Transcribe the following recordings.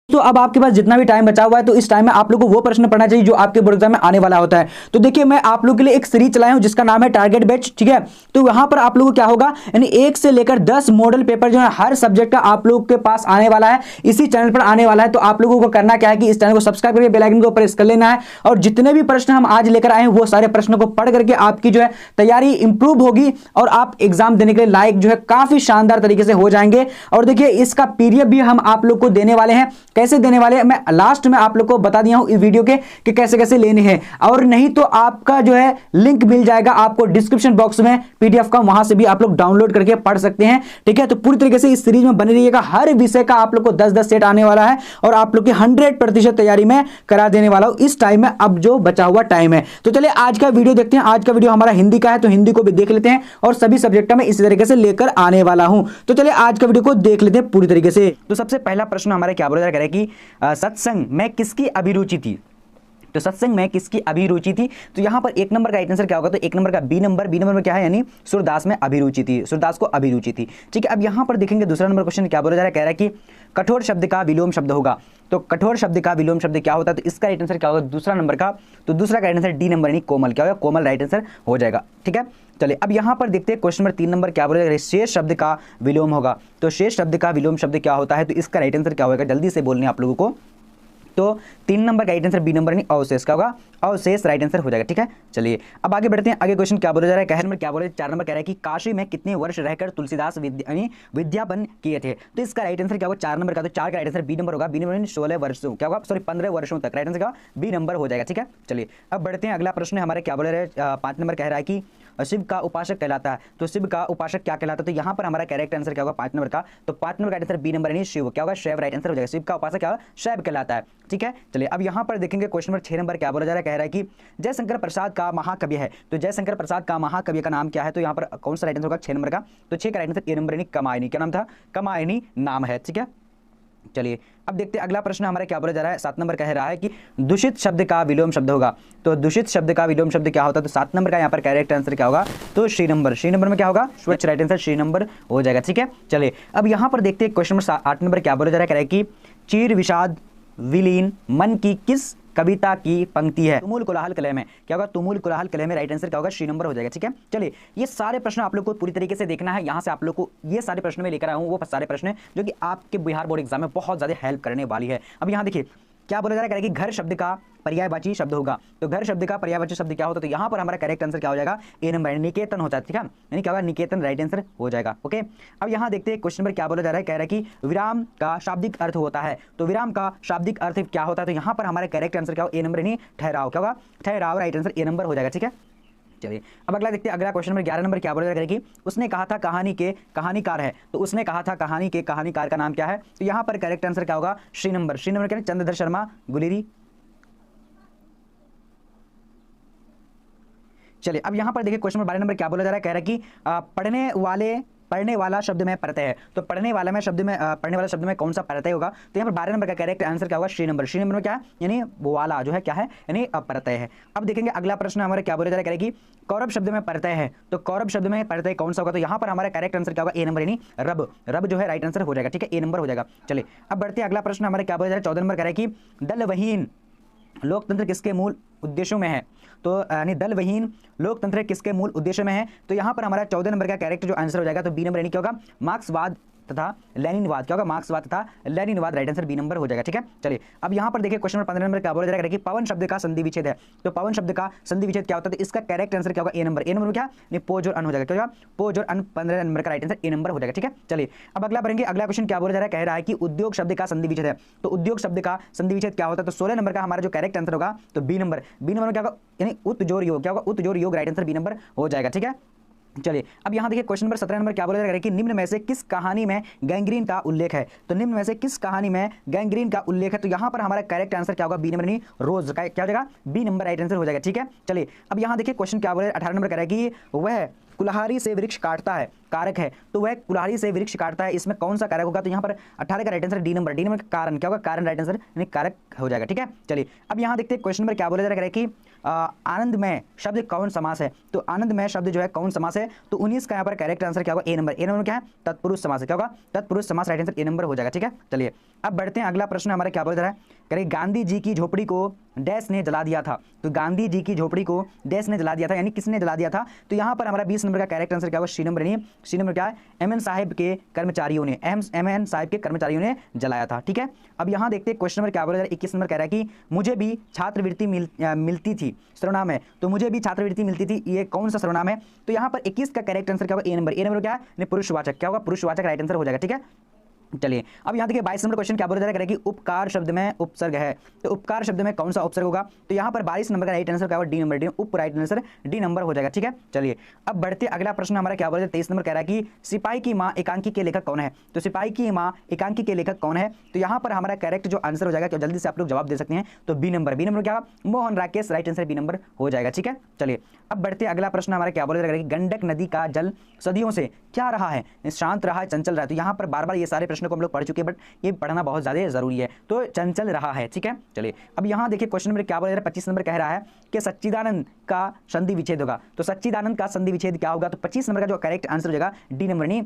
तो अब आपके पास जितना भी टाइम बचा हुआ है तो इस टाइम में आप लोग को वो प्रश्न पढ़ना चाहिए जो आपके बोर्ड एग्जाम में आने वाला होता है। तो देखिए मैं आप लोग के लिए एक सीरीज चलाया हूं जिसका नाम है टारगेट बैच, ठीक है। तो वहां पर आप लोगों को क्या होगा, यानी 1 से लेकर 10 मॉडल पेपर जो है हर सब्जेक्ट का आप लोग के पास आने वाला है, इसी चैनल पर आने वाला है। तो आप लोगों को करना क्या है कि इस चैनल को सब्सक्राइब करके बेल आइकन को प्रेस कर लेना है, और जितने भी प्रश्न हम आज लेकर आए हैं वो सारे प्रश्नों को पढ़ करके आपकी जो है तैयारी इंप्रूव होगी और आप एग्जाम देने के लिए लायक जो है काफी शानदार तरीके से हो जाएंगे। और देखिए इसका पीडीएफ भी हम आप लोग को देने वाले हैं। कैसे देने वाले हैं मैं लास्ट में आप लोग को बता दिया हूं इस वीडियो के कि कैसे कैसे लेने हैं, और नहीं तो आपका जो है लिंक मिल जाएगा आपको डिस्क्रिप्शन बॉक्स में पीडीएफ का, वहां से भी आप लोग डाउनलोड करके पढ़ सकते हैं, ठीक है। तो पूरी तरीके से इस सीरीज में बने रहिएगा। हर विषय का आप लोग को 10-10 सेट आने वाला है और आप लोग की 100% तैयारी में करा देने वाला हूं इस टाइम में, अब जो बचा हुआ टाइम है। तो चलिए आज का वीडियो देखते हैं। आज का वीडियो हमारा हिंदी का है तो हिंदी को भी देख लेते हैं और सभी सब्जेक्ट में इसी तरीके से लेकर आने वाला हूं। तो चलिए आज का वीडियो को देख लेते हैं पूरी तरीके से। तो सबसे पहला प्रश्न हमारे क्या बोला जा रहा है कि सत्संग में किसकी अभिरुचि थी। तो सत्संग में किसकी अभिरुचि थी, तो यहां पर 1 नंबर का राइट आंसर क्या होगा, तो 1 नंबर का बी नंबर में क्या है, यानी सूरदास में अभिरुचि थी, सूरदास को अभिरुचि थी, ठीक है। अब यहां पर देखेंगे दूसरा नंबर क्वेश्चन क्या बोला जा रहा है, कह रहा है कि कठोर शब्द का विलोम शब्द होगा। तो कठोर शब्द का विलोम शब्द क्या होता है, तो इसका राइट आंसर क्या होगा दूसरा नंबर का, तो दूसरा का राइट आंसर डी नंबर यानी कोमल, क्या होगा कोमल राइट आंसर हो जाएगा, ठीक है। चलिए अब यहां पर देखते हैं क्वेश्चन नंबर 3 नंबर क्या बोला जा रहा है, शेष शब्द का विलोम होगा। तो शेष शब्द का विलोम शब्द क्या होता है, तो इसका राइट आंसर क्या होगा, जल्दी से बोलने आप लोगों को। तो 3 नंबर का राइट आंसर बी नंबर नहीं अवशेष का होगा, अवशेष राइट आंसर हो जाएगा, ठीक है। चलिए अब आगे बढ़ते हैं। आगे क्वेश्चन क्या बोला जा रहा है, नंबर क्या बोला 4 नंबर कह रहा है कि काशी में कितने वर्ष रहकर तुलसीदास विद्यापन किए थे। तो इसका राइट आंसर क्या होगा 4 नंबर का, तो 4 का राइट आंसर बी नंबर होगा, बी नंबर 16 वर्षों क्या होगा, सॉरी 15 वर्षों तक, राइट आंसर का बी नंबर हो जाएगा, ठीक है। चलिए अब बढ़ते हैं। अगला प्रश्न हमारे क्या बोल रहे हैं 5 नंबर कह रहा है कि शिव का उपासक कहलाता है। तो शिव का उपासक क्या कहलाता है, तो यहाँ पर हमारा करेक्ट आंसर क्या होगा 5 नंबर का, तो 5 नंबर का आंसर बी नंबर नहीं शिव, क्या होगा शैव राइट आंसर हो जाएगा। शिव का उपासक क्या शैव कहलाता है, ठीक है। चलिए अब यहाँ पर देखेंगे क्वेश्चन नंबर 6 नंबर क्या बोला जा रहा है, कह रहा है कि जयशंकर प्रसाद का महाकवि है। तो जयशंकर प्रसाद का महाकवि का नाम क्या है, तो यहाँ पर कौन सा राइट आंसर होगा 6 नंबर का, तो 6 का राइट आंसर ए नंबर यानी कमायनी, क्या नाम था कमायनी नाम है, ठीक है। चलिए अब देखते हैं अगला प्रश्न हमारा क्या बोला जा रहा है 7 नंबर कह रहा है कि दूषित शब्द का विलोम शब्द होगा। तो दूषित शब्द का विलोम शब्द क्या होता है, तो 7 नंबर का यहाँ पर करेक्ट आंसर क्या होगा, तो श्री नंबर में क्या होगा स्वच्छ राइट आंसर श्री नंबर हो जाएगा, ठीक है। चलिए अब यहाँ पर देखते हैं क्वेश्चन नंबर 8 नंबर क्या बोला जा रहा है, कह रहा है कि चीर विषाद विलीन मन की किस कविता की पंक्ति है। तुमुल कोलाहल कलह में क्या होगा, तुमुल कोलाहल कलह में राइट आंसर क्या होगा श्री नंबर हो जाएगा, ठीक है। चलिए ये सारे प्रश्न आप लोग को पूरी तरीके से देखना है। यहाँ से आप लोग को ये सारे प्रश्न में लेकर आया हूँ, वो सारे प्रश्न जो कि आपके बिहार बोर्ड एग्जाम में बहुत ज्यादा हेल्प करने वाली है। अब यहाँ देखिए क्या बोला जा रहा है कि घर शब्द का पर्यायवाची शब्द होगा। तो घर शब्द का पर्यायवाची शब्द क्या होता है, तो यहाँ पर हमारा करेक्ट आंसर क्या हो जाएगा ए नंबर निकेतन होता है, ठीक है, यानी क्या होगा निकेतन राइट आंसर हो जाएगा, ओके। अब यहाँ देखते हैं क्वेश्चन नंबर क्या बोला जा रहा है, कह रहा है कि विराम का शाब्दिक अर्थ होता है। तो विराम का शाब्दिक अर्थ क्या होता है, तो यहाँ पर हमारा करेक्ट आंसर क्या होगा ए नंबर यानी ठहराव, क्या होगा ठहराव राइट आंसर ए नंबर हो जाएगा, ठीक है। चलिए अब अगला देखते हैं। अगला क्वेश्चन नंबर 11 नंबर क्या बोला जा रहा है कि उसने कहा था कहानी के कहानीकार है। तो उसने कहा था कहानी के कहानीकार का नाम क्या है, तो यहाँ पर करेक्ट आंसर क्या होगा श्री नंबर क्या है चंद्रधर शर्मा गुलेरी। चलिए अब यहाँ पर देखिए क्वेश्चन नंबर 12 नंबर क्या बोला जा रहा है, कह रहा है कि पढ़ने वाला शब्द में प्रत्यय है। तो पढ़ने वाला शब्द में कौन सा प्रत्यय होगा, तो यहाँ पर 12 नंबर का करेक्ट आंसर क्या होगा श्री नंबर में क्या है यानी वाला जो है क्या है यानी प्रत्यय है। अब देखेंगे अगला प्रश्न हमारे क्या बोला जा रहा है कि कौरव शब्द में प्रत्यय है। तो कौरव शब्द में प्रत्यय कौन सा होगा, तो यहाँ पर हमारा करेक्ट आंसर क्या होगा ए नंबर यानी रब जो है राइट आंसर हो जाएगा, ठीक है ए नंबर हो जाएगा। चलिए अब बढ़ते हैं। अगला प्रश्न हमारे क्या बोला जा रहा है 14 नंबर कह रहा है कि दलवहीन लोकतंत्र किसके मूल उद्देश्यों में है। तो यानी दलविहीन लोकतंत्र किसके मूल उद्देश्य में है, तो यहाँ पर हमारा 14 नंबर का कैरेक्टर जो आंसर हो जाएगा, तो बी नंबर यानी क्या होगा मार्क्सवाद तथा लेनिनवाद, क्या होगा मार्क्सवाद तथा लेनिनवाद राइट आंसर बी नंबर हो जाएगा, ठीक है। चलिए अब यहाँ पर देखिए क्वेश्चन नंबर 15 नंबर क्या बोला जा रहा है कि पवन शब्द का संधि विच्छेद है। तो पवन शब्द का संधि विच्छेद क्या होता है, तो इसका करेक्ट आंसर क्या होगा ए नंबर में क्या नहीं पोज और अन हो जाएगा, क्या होगा पोज और अन 15 नंबर का राइट आंसर ए नंबर हो जाएगा, ठीक है। चलिए अब अगला बढ़ेंगे। अगला क्वेश्चन क्या बोला जा रहा है, कह रहा है कि उद्योग शब्द का संधि विच्छेद है। तो उद्योग शब्द का संधि विच्छेद क्या होता है, तो 16 नंबर का हमारा जो करेक्ट आंसर होगा, तो बी नंबर में क्या होगा यानी उत्जोर योग, क्या होगा उत्जोर योग राइट आंसर बी नंबर हो जाएगा, ठीक है। चलिए अब यहाँ देखिए क्वेश्चन नंबर 17 नंबर क्या बोला जा रहा है कि निम्न में से किस कहानी में गैंग्रीन का उल्लेख है। तो निम्न में से किस कहानी में गैंग्रीन का उल्लेख है, तो यहाँ पर हमारा करेक्ट आंसर क्या होगा बी नंबर नहीं रोज का क्या हो जाएगा बी नंबर राइट आंसर हो जाएगा, ठीक है। चलिए अब यहाँ देखिए क्वेश्चन क्या बोला 18 नंबर कह रहा है कि वह कुल्हाड़ी से वृक्ष काटता है। कारक है तो वह कुल्हाड़ी से वृक्ष काटता है, इसमें कौन सा कारक होगा? तो यहाँ पर 18 का right answer D number. D number का कारण क्या होगा? कारण राइट आंसर यानी कारक हो जाएगा। ठीक है, चलिए अब यहाँ देखते हैं क्वेश्चन नंबर क्या बोला जा रहा है कि आनंदमय शब्द कौन समास है? तो आनंदमय शब्द जो है कौन समास है? तो 19 का यहाँ पर करेक्ट आंसर क्या होगा? ए नंबर। ए नंबर क्या है? तत्पुरुष समास है। क्या होगा? तत्पुरुष समास, राइट आंसर ए नंबर हो जाएगा। ठीक है, चलिए अब बढ़ते हैं, अगला प्रश्न हमारा क्या बोला जा रहा है? करें गांधी जी की झोपड़ी को डैश ने जला दिया था। तो गांधी जी की झोपड़ी को डैश ने जला दिया था, यानी किसने जला दिया था? तो यहाँ पर हमारा 20 नंबर का करेक्ट आंसर क्या होगा? C number. नहीं, सी नंबर क्या है? एमएन साहिब के कर्मचारियों ने, एमएन साहिब के कर्मचारियों ने जलाया था। ठीक है, अब यहाँ देखते हैं क्वेश्चन नंबर क्या बोला जा रहा है? 21 नंबर कह रहा है कि मुझे भी छात्रवृत्ति मिलती थी, सर्वनाम है। तो मुझे भी छात्रवृत्ति मिलती थी, ये कौन सा सर्वनाम है? तो यहाँ पर 21 का करेक्ट आंसर क्या होगा? ए नंबर। ए नंबर क्या है? पुरुषवाचक। क्या होगा? पुरुषवाचक राइट आंसर हो जाएगा। ठीक है, चलिए अब यहाँ देखिए 22 नंबर क्वेश्चन क्या बोला जा रहा है कि उपकार शब्द में उपसर्ग है। तो उपकार शब्द में कौन सा उपसर्ग होगा? तो यहाँ पर 22 नंबर का राइट आंसर क्या होगा? D number. डी उप राइट आंसर डी नंबर हो जाएगा। ठीक है, चलिए अब बढ़ते अगला प्रश्न हमारा क्या बोला जाए? 23 नंबर कह रहा है कि सिपाही की माँ एकांकी के लेखक कौन है? तो सिपाही की माँ एकांकी के लेखक कौन है? तो यहाँ पर हमारा करेक्ट जो आंसर हो जाएगा, तो जल्दी से आप लोग जवाब दे सकते हैं, तो बी नंबर। बी नंबर क्या? Mohan Rakesh, right answer B number हो जाएगा। ठीक है, चलिए अब बढ़ते अगला प्रश्न हमारा क्या बोला जा रहा है? गंडक नदी का जल सदियों से क्या रहा है? शांत रहा है, चंचल रहा है। तो यहाँ पर बार बार ये सारे प्रश्नों को हम लोग पढ़ चुके हैं, बट ये पढ़ना बहुत ज्यादा जरूरी है। तो चंचल रहा है। ठीक है, चलिए अब यहाँ देखिए क्वेश्चन नंबर क्या बोला जा रहा है? 25 नंबर कह रहा है कि सच्चिदानंद का संधि विच्छेद होगा। तो सच्चिदानंद का संधि विच्छेद क्या होगा? तो 25 नंबर का जो करेक्ट आंसर हो जाएगा डी नंबर। नहीं,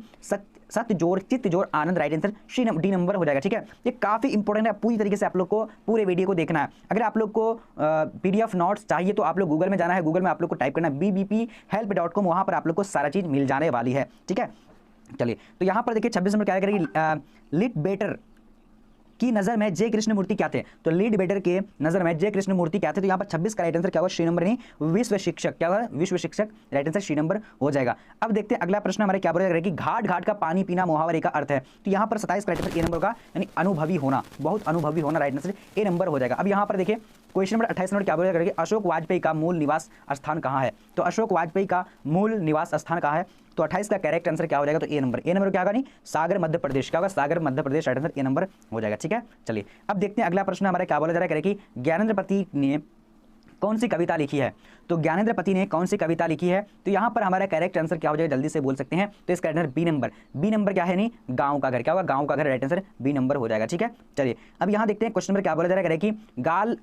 सत्य जोड़ चित्त जोड़ आनंद, राइट आंसर डी नंबर हो जाएगा। ठीक है, ये काफी इंपॉर्टेंट है, पूरी तरीके से आप लोग को पूरे वीडियो को देखना है। अगर आप लोग को PDF नोट्स चाहिए तो आप लोग गूगल में जाना है, गूगल में आप लोग को टाइप करना है bbphelp.com, वहां पर आप लोग को सारा चीज मिल जाने वाली है। ठीक है, चलिए तो यहाँ पर देखिए 26 नंबर क्या करेगी? लिट बेटर की नजर में जय कृष्णमूर्ति क्या थे? तो लीड बेटर के नजर में जय कृष्णमूर्ति क्या थे? तो यहाँ पर 26 का राइट आंसर क्या होगा? C number. नहीं, विश्व शिक्षक। क्या होगा? विश्व शिक्षक, राइट आंसर सी नंबर हो जाएगा। अब देखते हैं अगला प्रश्न हमारे क्या बोला जाएगा कि घाट घाट का पानी पीना मुहावरे का अर्थ है। तो यहाँ पर 27 का राइट आंसर ए नंबर होगा, यानी अनुभवी होना, बहुत अनुभवी होना, राइट आंसर ए नंबर हो जाएगा। अब यहाँ पर देखिए क्वेश्चन नंबर 28 नंबर क्या बोला जाएगा कि अशोक वाजपेयी का मूल निवास स्थान कहाँ है? तो अशोक वाजपेयी का मूल निवास स्थान कहाँ है? तो 28 का करेक्ट आंसर क्या हो जाएगा? तो ए नंबर। ए नंबर क्या होगा? नहीं, सागर मध्य प्रदेश। क्या होगा? सागर Madhya Pradesh, right answer A number हो जाएगा। ठीक है, चलिए अब देखते हैं अगला प्रश्न हमारा क्या बोला जा रहा है कि ज्ञानेंद्रपति ने कौन सी कविता लिखी है? तो ज्ञानेंद्रपति ने कौन सी कविता लिखी है? तो यहाँ पर हमारा करेक्ट आंसर क्या हो जाएगा? जल्दी से बोल सकते हैं, तो इसका answer B number. B number क्या है? नहीं, गांव का घर। क्या होगा? गांव का घर, राइट आंसर बी नंबर हो जाएगा। ठीक है, चलिए अब यहाँ देखते हैं क्वेश्चन नंबर क्या बोला जा रहा है कि गाल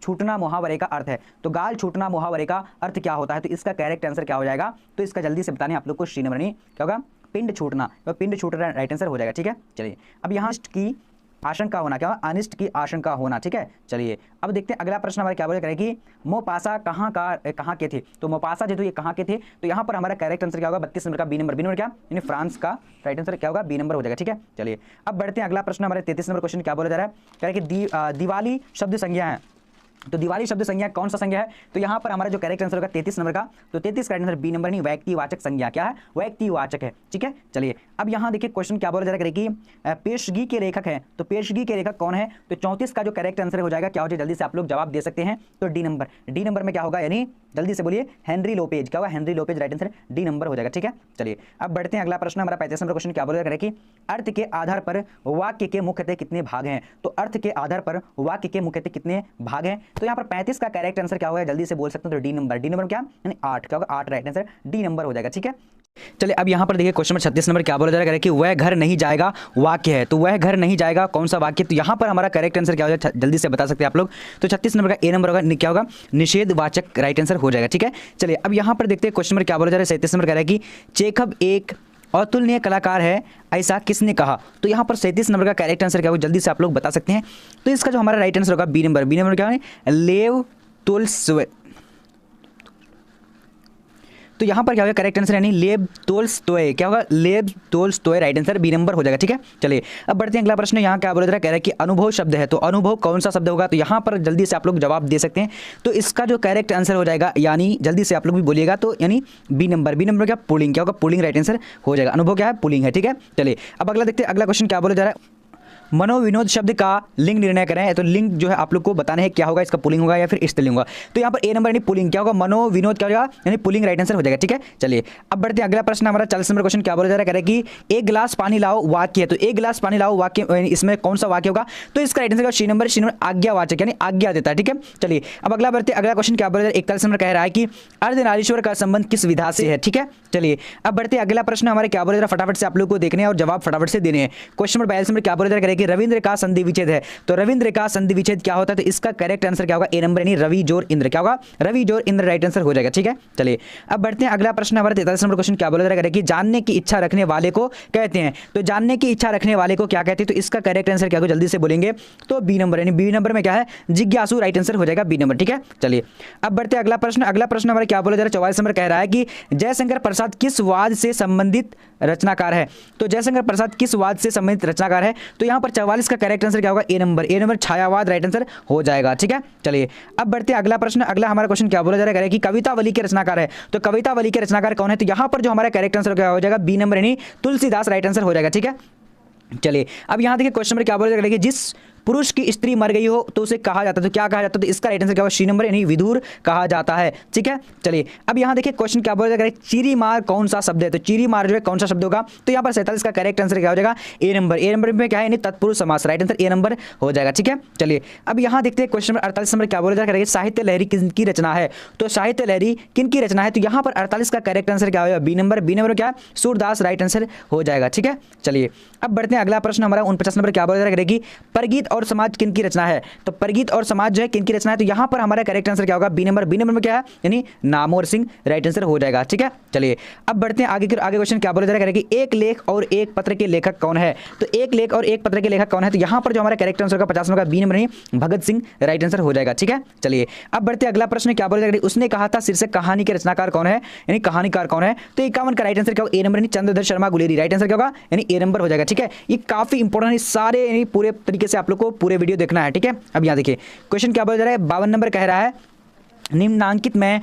छूटना मुहावरे का अर्थ है। तो गाल छूटना मुहावरे का अर्थ क्या होता है? तो इसका करेक्ट आंसर क्या हो जाएगा? तो इसका जल्दी से बताने आप लोग को सी नंबर। नहीं, क्या होगा? पिंड छूटना। तो पिंड छूटना राइट आंसर हो जाएगा। ठीक है, चलिए अब यहाँ की आशंका होना। क्या? अनिष्ट की आशंका होना। ठीक है, चलिए अब देखते हैं अगला प्रश्न हमारे क्या बोले करें मोपासा कहाँ के थे? तो मोपासा जो ये कहाँ के थे? तो यहाँ पर हमारा करेक्ट आंसर क्या होगा? 32 नंबर का बी नंबर। बी नंबर क्या? यानी फ्रांस का, राइट आंसर क्या होगा? बी नंबर हो जाएगा। ठीक है, चलिए अब बढ़ते हैं अगला प्रश्न हमारे 33 नंबर क्वेश्चन क्या बोला जा रहा है? कह रहे कि दिवाली शब्द संज्ञा है। तो दिवाली शब्द संज्ञा कौन सा संज्ञा है? तो यहाँ पर हमारा जो करेक्ट आंसर होगा 33 नंबर का, तो 33 का आंसर बी नंबर। नहीं, व्यक्तिवाचक संज्ञा। क्या है? व्यक्तिवाचक है। ठीक है, चलिए अब यहाँ देखिए क्वेश्चन क्या बोला जा रहा है कि पेशगी के लेखक है। तो पेशगी के लेखक कौन है? तो 34 का जो करेक्ट आंसर हो जाएगा क्या हो जाए? जल्दी से आप लोग जवाब दे सकते हैं, तो डी नंबर। डी नंबर में क्या होगा? यानी जल्दी से बोलिए, हेनरी लोपेज। क्या होगा? Henry Lopez, right answer D number हो जाएगा। ठीक है, चलिए अब बढ़ते हैं अगला प्रश्न हमारा 35 नंबर क्वेश्चन क्या बोला जा रहा है कि अर्थ के आधार पर वाक्य के मुख्यतः कितने भाग हैं? तो अर्थ के आधार पर वाक्य के मुख्यतः कितने भाग हैं? तो यहाँ पर 35 का करेक्ट आंसर क्या होगा? जल्दी से बोल सकते हैं, तो डी नंबर। डी नंबर क्या? यानी 8। क्या होगा? 8, राइट आंसर डी नंबर हो जाएगा। ठीक है, चलिए अब यहाँ पर देखिए क्वेश्चन नंबर 36 नंबर क्या बोला जा रहा है कि वह घर नहीं जाएगा वाक्य है। तो वह घर नहीं जाएगा कौन सा वाक्य? तो यहाँ पर हमारा करेक्ट आंसर क्या हो जाएगा? जल्दी से बता सकते हैं आप लोग, तो 36 नंबर का ए नंबर होगा। क्या होगा? निषेधवाचक, राइट आंसर हो जाएगा। ठीक है, चलिए अब यहाँ पर देखते हैं क्वेश्चन नंबर क्या बोला जा रहा है 37 नंबर कह रहा है कि चेखव एक अतुलनीय कलाकार है, ऐसा किसने कहा? तो यहाँ पर 37 नंबर का करेक्ट आंसर क्या होगा? जल्दी से आप लोग बता सकते हैं, तो इसका जो हमारा राइट आंसर होगा बी नंबर। बी नंबर क्या है? लेव तोल्स्टॉय। तो यहाँ पर क्या होगा? करेक्ट आंसर यानी लेव तोल्स्टॉय। क्या होगा? लेव तोल्स्टॉय, राइट आंसर बी नंबर हो जाएगा। ठीक है, चलिए अब बढ़ते हैं अगला प्रश्न। यहाँ क्या बोला जा रहा है? कह रहा है कि अनुभव शब्द है। तो अनुभव कौन सा शब्द होगा? तो यहाँ पर जल्दी से आप लोग जवाब दे सकते हैं, तो इसका जो करेक्ट आंसर हो जाएगा, यानी जल्दी से आप लोग भी बोलिएगा, तो यानी बी नंबर। बी नंबर क्या? पुलिंग। क्या होगा? पुलिंग, राइट आंसर हो जाएगा। अनुभव क्या है? पुलिंग है। ठीक है, चलिए अब अगला देखते हैं अगला क्वेश्चन क्या बोला जा रहा है। मनोविनोद शब्द का लिंग निर्णय करें। तो लिंग जो है आप लोग को बताना है क्या होगा, इसका पुलिंग होगा या फिर स्त्रीलिंग होगा। तो यहाँ पर ए नंबर यानी पुलिंग क्या होगा, मनोविनोद क्या होगा यानी पुलिंग, राइट आंसर हो जाएगा। ठीक है, चलिए अब बढ़ते हैं अगला प्रश्न हमारा 40 नंबर क्वेश्चन क्या बोला जा रहा है, कह रहा है कि एक गिलास पानी लाओ वाक्य है। तो एक गिलास पानी लाओ वाक्य, इसमें कौन सा वाक्य होगा, तो इसका राइट आंसर सी नंबर आज्ञावाचक यानी आज्ञा देता है। ठीक है, चलिए अब अगला बढ़ते अगला क्वेश्चन क्या बोला जा रहा है, 41 नंबर कह रहा है कि अर्धनारीश्वर का संबंध किस विधा से है। ठीक है, चलिए अब बढ़ते अगला प्रश्न हमारे क्या बोला जा रहा है, फटाफट से आप लोग को देखने हैं और जवाब फटाफट से देने हैं। क्वेश्चन नंबर 42 नंबर क्या बोला जा रहा है कि रविंद्र का संधि विच्छेद है। तो रविंद्र का संधि विच्छेद क्या होता है, तो इसका करेक्ट आंसर क्या होगा, ए नंबर यानी रवि जोर इंद्र क्या होगा, रवि जोर इंद्र राइट आंसर हो जाएगा। ठीक है, चलिए अब बढ़ते हैं अगला प्रश्न हमारा 43 नंबर क्वेश्चन क्या बोला जा रहा है कि जानने की इच्छा रखने वाले को कहते हैं। तो जानने की इच्छा रखने वाले को क्या कहते हैं, तो इसका करेक्ट आंसर क्या होगा, जल्दी से बोलेंगे तो बी नंबर यानी बी नंबर में क्या है, जिज्ञासु राइट आंसर हो जाएगा बी नंबर। ठीक है, चलिए अब बढ़ते अगला प्रश्न हमारा क्या बोला जा रहा है, 44 नंबर कह रहा है कि जयशंकर प्रसाद किस वाद से संबंधित रचनाकार है। तो जयशंकर प्रसाद किस वाद से संबंधित रचनाकार है, तो यहाँ पर 44 का करेक्ट आंसर क्या होगा, ए नंबर छायावाद राइट आंसर हो जाएगा। ठीक है, चलिए अब बढ़ते अगला प्रश्न अगला हमारा क्वेश्चन क्या बोला जा रहा है कि कवितावली के रचनाकार है। तो कवितावली के रचनाकार कौन है, तो यहाँ पर जो हमारा करेक्ट आंसर क्या हो जाएगा, बी नंबर यानी तुलसीदास राइट आंसर हो जाएगा। ठीक है, चलिए अब यहाँ देखिए क्वेश्चन नंबर क्या बोला जा रहा है कि जिस पुरुष की स्त्री मर गई हो तो उसे कहा जाता है, तो क्या कहा जाता है, तो इसका राइट आंसर क्या होगा, सी नंबर यानी विधुर कहा जाता है। ठीक है, चलिए अब यहाँ देखिए क्वेश्चन क्या बोला जा रहा है, चीरी मार कौन सा शब्द है। तो चीरी मार जो है कौन सा शब्द होगा, तो यहाँ पर 47 का करेक्ट आंसर क्या हो जाएगा, ए नंबर में क्या है यानी तत्पुरुष समास राइट आंसर ए नंबर हो जाएगा। ठीक है, चलिए अब यहाँ देखते हैं क्वेश्चन नंबर 48 नंबर क्या बोला जा रहा है, साहित्य लहरी किसकी रचना है। तो साहित्य लहरी किनकी रचना है, तो यहाँ पर 48 का करेक्ट आंसर क्या होगा, बी नंबर क्या है, सूरदास राइट आंसर हो जाएगा। ठीक है, चलिए अब बढ़ते हैं अगला प्रश्न हमारा 49 नंबर क्या बोला जा रहा है कि परगीत और समाज किनकी रचना है। तो परगीत और समाज जो है किनकी रचना है, तो यहाँ पर हमारा करेक्ट आंसर क्या होगा, बी नंबर में क्या है यानी नामोर सिंह राइट आंसर हो जाएगा। ठीक है, चलिए अब बढ़ते हैं आगे क्वेश्चन क्या बोला जा रहा है कि एक लेख और एक पत्र के लेखक कौन है। तो एक लेख और एक पत्र के लेखक कौन है, तो यहाँ पर जो हमारा करेक्ट आंसर का 50 नंबर का बी नंबर नहीं भगत सिंह राइट आंसर हो जाएगा। ठीक है, चलिए अब बढ़ते अगला प्रश्न क्या बोला जा रहा है, उसने कहा था शीर्षक कहानी के रचनाकार कौन है यानी कहानीकार कौन है। तो 51 का राइट आंसर क्या होगा, ए नंबर यानी चंद्रधर शर्मा गुलेरी राइट आंसर क्या होगा यानी ए नंबर हो जाएगा। ठीक है, ये काफी इंपॉर्टेंट है, सारे यानी पूरे तरीके से आप लोग को पूरे वीडियो देखना है। ठीक है, अब यहाँ देखिए क्वेश्चन क्या बोला जा रहा है, 52 नंबर कह रहा है निम्नांकित में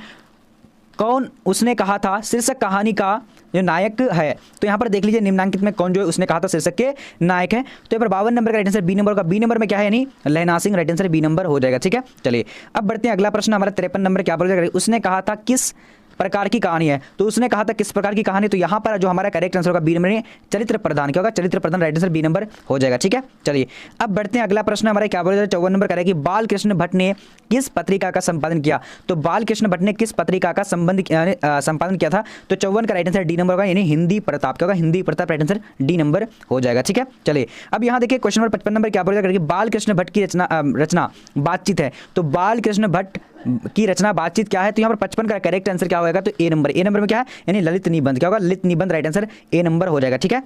कौन उसने कहा था शीर्षक कहानी का जो नायक है। तो यहाँ पर देख लीजिए निम्नांकित में कौन जो है उसने कहा था शीर्षक के नायक है। तो यहाँ पर 52 नंबर का राइट आंसर बी नंबर का, बी नंबर में क्या है यानी Lahna Singh right answer B number हो जाएगा। ठीक है, चलिए अब बढ़ते हैं अगला प्रश्न हमारा 53 नंबर क्या बोला जा रहा है, उसने कहा था किस प्रकार की कहानी है। तो उसने कहा था किस प्रकार की कहानी, तो यहाँ पर जो हमारा करेक्ट आंसर होगा बी नंबर चरित्र प्रदान क्या होगा, चरित्र प्रदान राइट आंसर बी नंबर हो जाएगा। ठीक है, चलिए अब बढ़ते हैं अगला प्रश्न हमारा क्या बोला जा रहा है, 54 नंबर करेगा कि बाल कृष्ण भट्ट ने किस पत्रिका का संपादन किया। तो बाल कृष्ण भट्ट ने किस पत्रिका का संपादन किया था, तो 54 का राइट आंसर डी नंबर होगा यानी हिंदी प्रताप क्या होगा, Hindi Pratap right answer D number हो जाएगा। ठीक है, चलिए अब यहाँ देखिए क्वेश्चन नंबर 55 नंबर क्या बोला जा रहा है कि बाल कृष्ण भट्ट की रचना बातचीत है। तो बाल कृष्ण भट्ट की रचना बातचीत क्या है, तो यहाँ पर 55 का करेक्ट आंसर क्या होगा, तो ए नंबर में क्या है यानी ललित निबंध क्या होगा, ललित निबंध राइट आंसर ए नंबर हो जाएगा। ठीक है,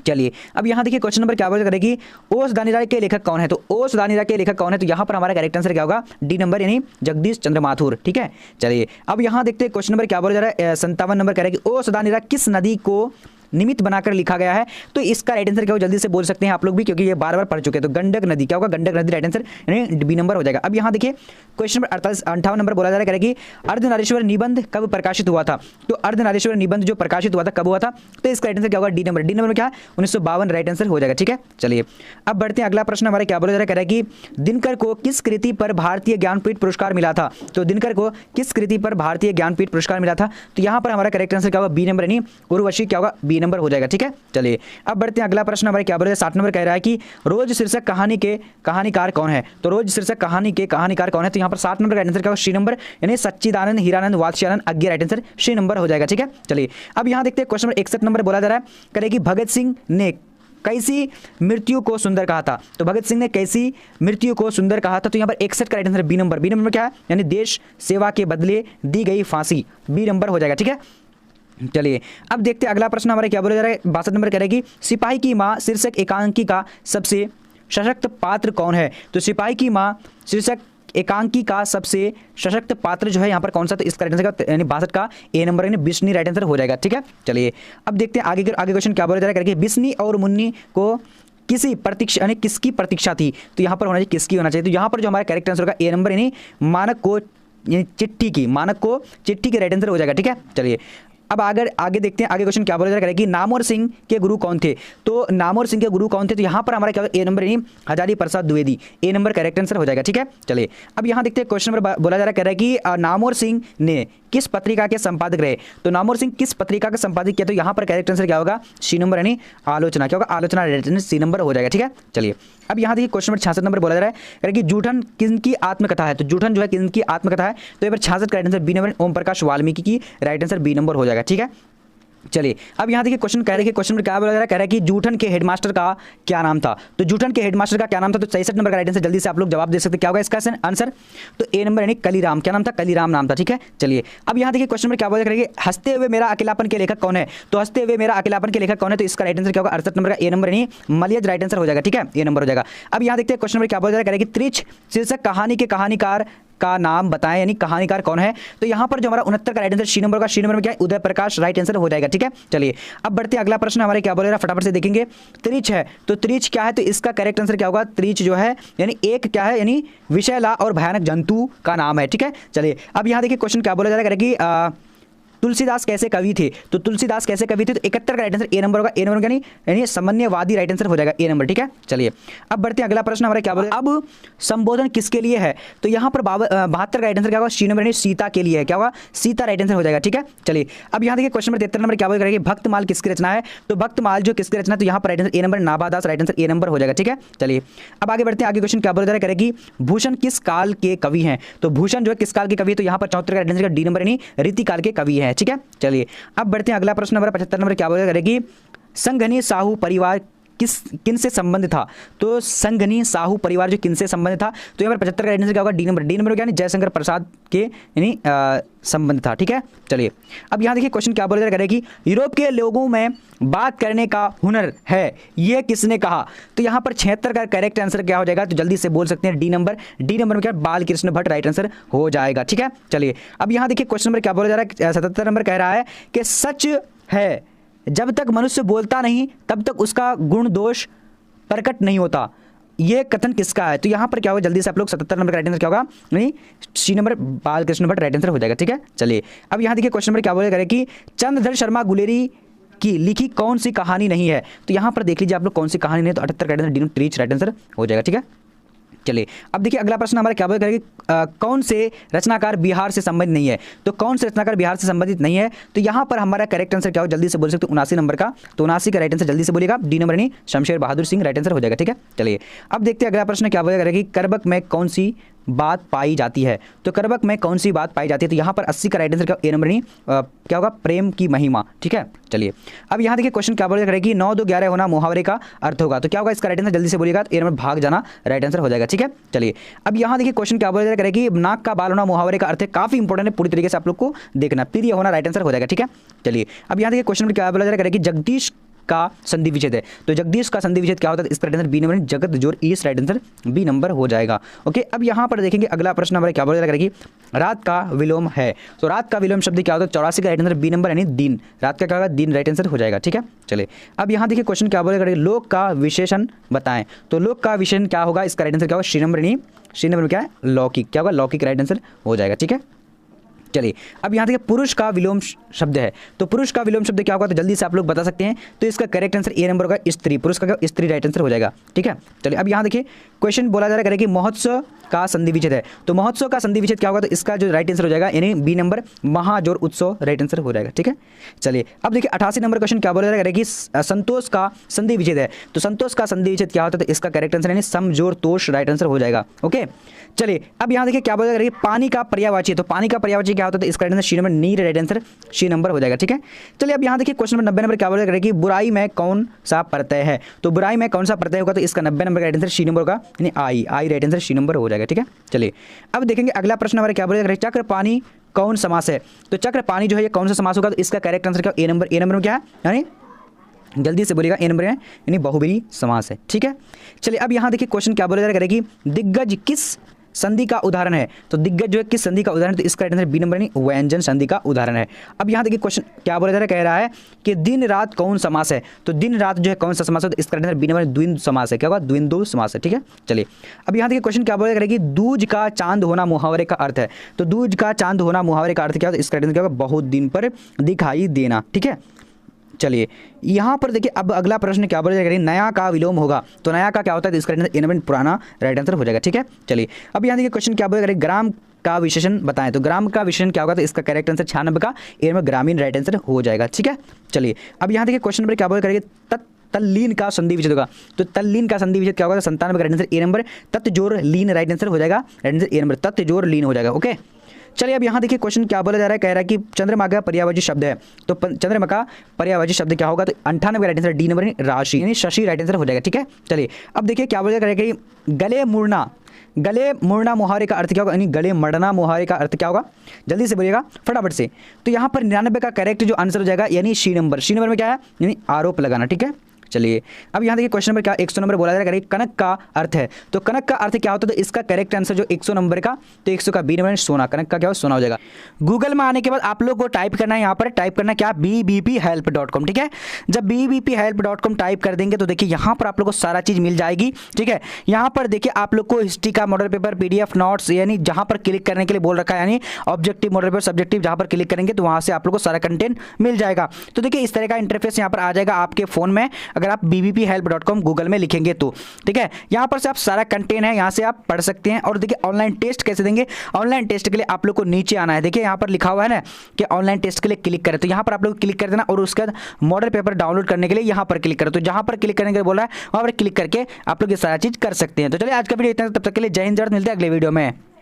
चलिए अब यहाँ देखिए क्वेश्चन नंबर क्या बोला करेगी ओस दानीराय के लेखक कौन है। तो ओस दानीराय के लेखक कौन है, तो यहाँ पर हमारा करेक्ट आंसर क्या होगा, डी नंबर यानी जगदीश चंद्र माथुर। ठीक है, चलिए अब यहाँ देखते हैं क्वेश्चन नंबर क्या बोला जा रहा है, 57 नंबर करेगी ओस दानीराय किस नदी को निमित्त बनाकर लिखा गया है। तो इसका राइट आंसर क्या हो जल्दी से बोल सकते हैं आप लोग भी, क्योंकि ये बार बार पढ़ चुके हैं। तो गंडक नदी क्या होगा, गंडक नदी राइट आंसर यानी बी नंबर हो जाएगा। अब यहाँ देखिए क्वेश्चन नंबर 58 नंबर बोला जा रहा है कि अर्धनारीश्वर निबंध कब प्रकाशित हुआ था। तो अर्धनारीश्वर निबंध जो प्रकाशित हुआ था कब हुआ था, तो इसका राइट आंसर क्या होगा, डी नंबर में क्या है 1952 राइट आंसर हो जाएगा। ठीक है, चलिए अब बढ़ते हैं अगला प्रश्न हमारे क्या बोला जा रहा है कि दिनकर को किस कृति पर भारतीय ज्ञानपीठ पुरस्कार मिला था। तो दिनकर को किस कृति पर भारतीय ज्ञानपीठ पुरस्कार मिला था, तो यहाँ पर हमारा करेक्ट आंसर क्या होगा, बी नंबर यानी उर्वशी क्या होगा, बी नंबर हो जाएगा। ठीक है, चलिए अब बढ़ते हैं अगला प्रश्न हमारे क्या बोल रहे हैं 60 नंबर कह रहा है कि रोज शीर्षक कहानी के कहानीकार कौन है। तो रोज शीर्षक कहानी के कहानीकार कौन है, तो यहाँ पर 60 नंबर का आंसर क्या होगा, सी नंबर यानी Sachchidanand Hiranand Vatsyanand Agyeya right answer C number हो जाएगा। ठीक है, चलिए अब यहाँ देखते हैं क्वेश्चन नंबर 61 नंबर बोला जा रहा है करेगी भगत सिंह ने कैसी मृत्यु को सुंदर कहा था। तो भगत सिंह ने कैसी मृत्यु को सुंदर कहा था, तो यहाँ पर 61 का राइट आंसर बी नंबर में क्या है यानी देश सेवा के बदले दी गई फांसी बी नंबर हो जाएगा। ठीक है, चलिए अब देखते हैं अगला प्रश्न हमारे क्या बोला जा रहा है 62 नंबर कह रहा है कि सिपाही की मां शीर्षक एकांकी का सबसे सशक्त पात्र कौन है। तो सिपाही की मां शीर्षक एकांकी का सबसे सशक्त पात्र जो है यहाँ पर कौन सा, तो इसका राइट आंसर यानी 62 का ए नंबर यानी बिस्नी राइट आंसर हो जाएगा। ठीक है, चलिए अब देखते हैं आगे क्वेश्चन क्या बोला जा रहा है, बिस्नी और मुन्नी को किसी प्रतीक्षा यानी किसकी प्रतीक्षा थी। तो यहाँ पर होना चाहिए किसकी होना चाहिए, तो यहाँ पर जो हमारा करेक्ट आंसर होगा ए नंबर यानी मानक को चिट्ठी की, मानक को चिट्ठी के राइट आंसर हो जाएगा। ठीक है, चलिए अब आगे देखते हैं आगे क्वेश्चन क्या बोला जा रहा है कि नामवर सिंह के गुरु कौन थे। तो नामवर सिंह के गुरु कौन थे, तो यहाँ पर हमारा क्या होगा ए नंबर यानी हजारी प्रसाद द्विवेदी, ए नंबर करेक्ट आंसर हो जाएगा। ठीक है, चलिए अब यहाँ देखते हैं क्वेश्चन नंबर बोला जा रहा है, कह रहा है कि नामवर सिंह ने किस पत्रिका के संपादक रहे। तो नामवर सिंह किस पत्रिका का संपादक किया, तो यहाँ पर करेक्ट आंसर क्या होगा सी नंबर यानी आलोचना, क्या होगा आलोचना, सी नंबर हो जाएगा। ठीक है, चलिए अब यहाँ देखिए क्वेश्चन नंबर 66 नंबर बोला जा रहा है कि जूठन किनकी आत्मकथा है। तो जूठन जो है किनकी आत्मकथा है, तो यहाँ पर 66 का right answer B number Om Prakash Valmiki की राइट आंसर बी नंबर हो जाएगा। ठीक है, चलिए अब यहाँ देखिए क्वेश्चन कह रहे हैं कि क्वेश्चन में क्या बोला जा रहा है, कह रहा है कि जूठन के हेडमास्टर का क्या नाम था। तो जूठन के हेडमास्टर का क्या नाम था, तो 66 नंबर का राइट आंसर जल्दी से आप लोग जवाब दे सकते हैं, क्या होगा इसका आंसर, तो ए नंबर यानी कलीराम, क्या नाम था कलीराम नाम था। ठीक है, चलिए अब यहाँ देखिए क्वेश्चन में क्या बोला जा रहा है कि हंसते हुए मेरा अकेलापन के लेखक कौन है। तो हंसते हुए मेरा अकेलापन के लेखक कौन है, तो इसका राइट आंसर क्या होगा 68 नंबर का ए नंबर यानी मलियज राइट आंसर हो जाएगा। ठीक है, ए नंबर हो जाएगा। अब यहाँ देखते हैं क्वेश्चन में क्या बोला जा रहा है कि त्रिच शीर्षक कहानी के कहानीकार का नाम बताएं, यानी कहानीकार कौन है। तो यहाँ पर जो हमारा 69 का राइट आंसर सी नंबर का, सी नंबर में क्या है उदय प्रकाश राइट आंसर हो जाएगा। ठीक है, चलिए अब बढ़ते हैं अगला प्रश्न हमारे क्या बोल रहा है फटाफट से देखेंगे। त्रिच है, तो त्रिच क्या है, तो इसका करेक्ट आंसर क्या होगा, त्रिच जो है यानी एक क्या है यानी विषैला और भयानक जंतु का नाम है। ठीक है, चलिए अब यहाँ देखिए क्वेश्चन क्या बोला जा रहा है कि तुलसीदास कैसे कवि थे। तो तुलसीदास कैसे कवि थे, तो 71 का राइट आंसर ए नंबर होगा, ए नंबर यानी सामान्यवादी राइट आंसर हो जाएगा ए नंबर। ठीक है, चलिए अब बढ़ते हैं अगला प्रश्न हमारा क्या बोल रहा है, अब संबोधन किसके लिए है। तो यहाँ पर 72 का राइट आंसर क्या होगा, सी नंबर यानी सीता के लिए है, क्या होगा सीता राइट आंसर हो जाएगा। ठीक है, चलिए अब यहाँ देखिए क्वेश्चन नंबर 73 नंबर क्या बोल रहा है, भक्तमाल किसकी रचना है। तो भक्तमाल जो किसकी रचना है, तो यहाँ पर right answer A number Nabhadas right answer A number हो जाएगा। ठीक है, चलिए अब आगे बढ़ते हैं आगे क्वेश्चन क्या बोल रहा है कि भूषण किस काल के कवि हैं। तो भूषण जो है किस काल के कवि है, तो यहाँ पर 74 का राइट आंसर डी नंबर यानी रीतिकाल के कवि है। ठीक है, चलिए अब बढ़ते हैं अगला प्रश्न नंबर 75 नंबर क्या बोला करेगी, संघनी साहू परिवार किन से संबंधित था। तो संघनी साहू परिवार जो किन से संबंधित था, तो यहाँ पर 75 का राइट आंसर क्या होगा डी नंबर यानी जयशंकर प्रसाद के यानी संबंध था। ठीक है, चलिए अब यहाँ देखिए क्वेश्चन क्या बोला करेगी, यूरोप के लोगों में बात करने का हुनर है, ये किसने कहा। तो यहाँ पर 76 का करेक्ट आंसर क्या हो जाएगा, तो जल्दी से बोल सकते हैं डी नंबर में क्या बाल कृष्ण भट्ट राइट आंसर हो जाएगा। ठीक है, चलिए अब यहाँ देखिए क्वेश्चन नंबर क्या बोला जा रहा है, 77 नंबर कह रहा है कि सच है जब तक मनुष्य बोलता नहीं तब तक उसका गुण दोष प्रकट नहीं होता, ये कथन किसका है। तो यहाँ पर क्या होगा जल्दी से आप लोग 77 नंबर का राइट आंसर क्या होगा, यानी C number Balkrishna Bhatt right answer हो जाएगा। ठीक है, चलिए अब यहाँ देखिए क्वेश्चन नंबर क्या बोला करें कि चंद्रधर शर्मा गुलेरी की लिखी कौन सी कहानी नहीं है। तो यहाँ पर देख लीजिए आप लोग कौन सी कहानी नहीं है, तो 78 का right answer D right answer हो जाएगा। ठीक है, चलिए अब देखिए अगला प्रश्न हमारा क्या बोल करेगी, कौन से रचनाकार बिहार से संबंधित नहीं है। तो कौन से रचनाकार बिहार से संबंधित नहीं है, तो यहाँ पर हमारा करेक्ट आंसर क्या हो जल्दी से बोल सकते हो 79 नंबर का, तो 79 का राइट आंसर जल्दी से बोलिएगा डी नंबर यानी शमशेर बहादुर सिंह राइट आंसर हो जाएगा। ठीक है, चलिए अब देखते हैं अगला प्रश्न क्या बोल करेगी, करबक में कौन सी बात पाई जाती है। तो करबक में कौन सी बात पाई जाती है, तो यहाँ पर 80 का राइट आंसर क्या ए नंबर नहीं क्या होगा प्रेम की महिमा। ठीक है, चलिए अब यहाँ देखिए क्वेश्चन क्या बोल करेगी, 9 2 11 होना मुहावरे का अर्थ होगा। तो क्या होगा इसका राइट आंसर जल्दी से बोलिएगा, तो ए नंबर भाग जाना राइट आंसर हो जाएगा। ठीक है, चलिए अब यहाँ देखिए क्वेश्चन क्या बोल करेगी, नाक का बाल होना मुहावरे का अर्थ है, काफी इंपॉर्टेंट है, पूरी तरीके से आप लोग को देखना, प्रिय होना राइट आंसर हो जाएगा। ठीक है, चलिए अब यहाँ देखिए क्वेश्चन क्या बोला करेगी, जगदीश का संधि विच्छेद है। तो जगदीश का संधि विच्छेद क्या होता है, इसका राइट आंसर बी नंबर जगत जोर ईस राइट आंसर बी नंबर हो जाएगा। ओके, अब यहाँ पर देखेंगे अगला प्रश्न हमारे क्या बोला करेगी, रात का विलोम है। तो रात का विलोम शब्द क्या होता है, 84 का राइट आंसर बी नंबर यानी दिन, रात का क्या होगा दिन राइट आंसर हो जाएगा। ठीक है, चलिए अब यहाँ देखिए क्वेश्चन क्या बोला करेगी, लोक का विशेषण बताएं। तो लोक का विशेषण क्या होगा, इसका राइट आंसर क्या होगा सी नंबर यानी सी नंबर क्या है लौकिक, क्या होगा लौकिक राइट आंसर हो जाएगा। ठीक है, चलिए अब यहाँ देखिए पुरुष का विलोम शब्द है। तो पुरुष का विलोम शब्द क्या होगा, तो जल्दी से आप लोग बता सकते हैं, तो इसका करेक्ट आंसर ए नंबर होगा स्त्री, पुरुष का स्त्री राइट आंसर हो जाएगा। ठीक है, चलिए अब यहाँ देखिए क्वेश्चन बोला जा रहा है कि महोत्सव का संधि विच्छेद है। तो महोत्सव का संधि विच्छेद क्या होगा, तो इसका जो राइट आंसर हो जाएगा यानी बी नंबर महाजोर उत्सव राइट आंसर हो जाएगा। ठीक है, चलिए अब देखिए 88 नंबर क्वेश्चन क्या बोला जा रहा है कि संतोष का संधि विच्छेद है। तो संतोष का संधि विच्छेद क्या होता है, तो इसका करेक्ट आंसर यानी समजोर तोष राइट आंसर हो जाएगा। ओके, चलिए अब यहाँ देखिए क्या बोला जा रहा है, पानी का पर्यायवाची। तो पानी का पर्यायवाची क्या होता है, तो इसका राइट आंसर सी नंबर नी राइट आंसर सी नंबर हो जाएगा। ठीक है, चलिए अब यहाँ देखिए क्वेश्चन नंबर 90 नंबर क्या बोला जा रहा है कि बुराई में कौन सा प्रत्यय है। तो बुराई में कौन सा प्रत्यय होगा, तो इसका 90 नंबर का राइट आंसर सी नंबर होगा यानी आई राइट आंसर सी नंबर हो जाएगा। ठीक है, चलिए अब देखेंगे अगला प्रश्न हमारे क्या बोला जा रहा है, चक्र पानी कौन समास है। तो चक्र पानी जो है ये कौन सा समास होगा, तो इसका करेक्ट आंसर क्या ए नंबर में क्या है यानी जल्दी से बोलिएगा ए नंबर है यानी बहुब्रीहि समास है। ठीक है, चलिए अब यहाँ देखिए क्वेश्चन क्या बोला जा रहा है कि दिग्गज किस संधि का उदाहरण है? तो दिग्गज जो है किस संधि का उदाहरण? तो इसका आंसर बी नंबर यानी व्यंजन संधि का उदाहरण है। अब यहाँ देखिए क्वेश्चन क्या बोला जा रहा है, कह रहा है कि दिन रात कौन समास है? तो दिन रात जो है कौन सा समास है? तो इसका आंसर बी नंबर द्विंद समास है। क्या होगा? द्विंदु समास है। ठीक है, चलिए अब यहाँ देखिए क्वेश्चन क्या बोला जा रहा है कि दूज का चांद होना मुहावरे का अर्थ है। तो दूज का चांद होना मुहावरे का अर्थ क्या होता है? इसका आंसर क्या होगा? बहुत दिन पर दिखाई देना। ठीक है, चलिए यहाँ पर देखिए अब अगला प्रश्न क्या बोला जाएगा, नया का विलोम होगा। तो नया का क्या होता है? तो इसका आंसर एन पुराना राइट आंसर हो जाएगा। ठीक है, चलिए अब यहाँ देखिए क्वेश्चन क्या बोलेगा, ग्राम का विशेषण बताएं। तो ग्राम का विशेषण क्या होगा? तो इसका करेक्ट आंसर 96 का ए में ग्रामीण राइट आंसर हो जाएगा। ठीक है, चलिए अब यहाँ देखिए क्वेश्चन नंबर क्या बोल करेंगे, तल्लीन का संधि विच्छेद होगा। तो तल्लीन का संधि विच्छेद क्या होगा? 97 का राइट आंसर ए नंबर, तत् जोड़ लीन राइट आंसर हो जाएगा, राइट आंसर ए नंबर, तत् जोड़ लीन हो जाएगा। ओके, चलिए अब यहाँ देखिए क्वेश्चन क्या बोला जा रहा है, कह रहा है कि चंद्रमा का पर्यायवाची शब्द है। तो चंद्रमा का पर्यायवाची शब्द क्या होगा? तो 98 का राइट आंसर डी नंबर राशि यानी शशि राइट आंसर हो जाएगा। ठीक है, चलिए अब देखिए क्या बोला जा रहा है कि गले मुड़ना मुहावरे का अर्थ क्या होगा? यानी गले मड़ना मुहावरे का अर्थ क्या होगा? जल्दी से बोलिएगा फटाफट से। तो यहाँ पर 99 का करेक्ट जो आंसर हो जाएगा यानी सी नंबर में क्या है? यानी आरोप लगाना। ठीक है, चलिए अब यहाँ देखिए क्वेश्चन नंबर क्या 100 नंबर बोला जा रहा है, कनक का अर्थ है। तो कनक का अर्थ क्या होता है? तो इसका करेक्ट आंसर जो 100 नंबर का, तो 100 का बी नंबर सोना, कनक का क्या हो? सोना हो जाएगा। गूगल में आने के बाद आप लोग को टाइप करना है, यहाँ पर टाइप करना क्या? bbphelp.com। ठीक है, जब bbphelp.com टाइप कर देंगे तो देखिए यहाँ पर आप लोग को सारा चीज़ मिल जाएगी। ठीक है, यहाँ पर देखिए आप लोग को हिस्ट्री का मॉडल पेपर, PDF नोट्स, यानी जहाँ पर क्लिक करने के लिए बोल रखा है, यानी ऑब्जेक्टिव मॉडल पेपर, सब्जेक्टिव, जहाँ पर क्लिक करेंगे तो वहाँ से आप लोग को सारा कंटेंट मिल जाएगा। तो देखिए इस तरह का इंटरफेस यहाँ पर आ जाएगा आपके फ़ोन में, अगर आप bbphelp.com गूगल में लिखेंगे तो। ठीक है, यहाँ पर से आप सारा कंटेंट है, यहाँ से आप पढ़ सकते हैं। और देखिए ऑनलाइन टेस्ट कैसे देंगे? ऑनलाइन टेस्ट के लिए आप लोग को नीचे आना है, देखिए यहाँ पर लिखा हुआ है ना कि ऑनलाइन टेस्ट के लिए क्लिक करें, तो यहाँ पर आप लोग क्लिक कर देना और उसके बाद मॉडल पेपर डाउनलोड करने के लिए यहाँ पर क्लिक करें। तो जहाँ पर क्लिक करने के लिए बोला है वहाँ पर क्लिक करके आप लोग ये सारा चीज़ कर सकते हैं। तो चलिए आज का वीडियो इतना, तब तक के लिए जय हिंद, मिलते हैं अगले वीडियो में।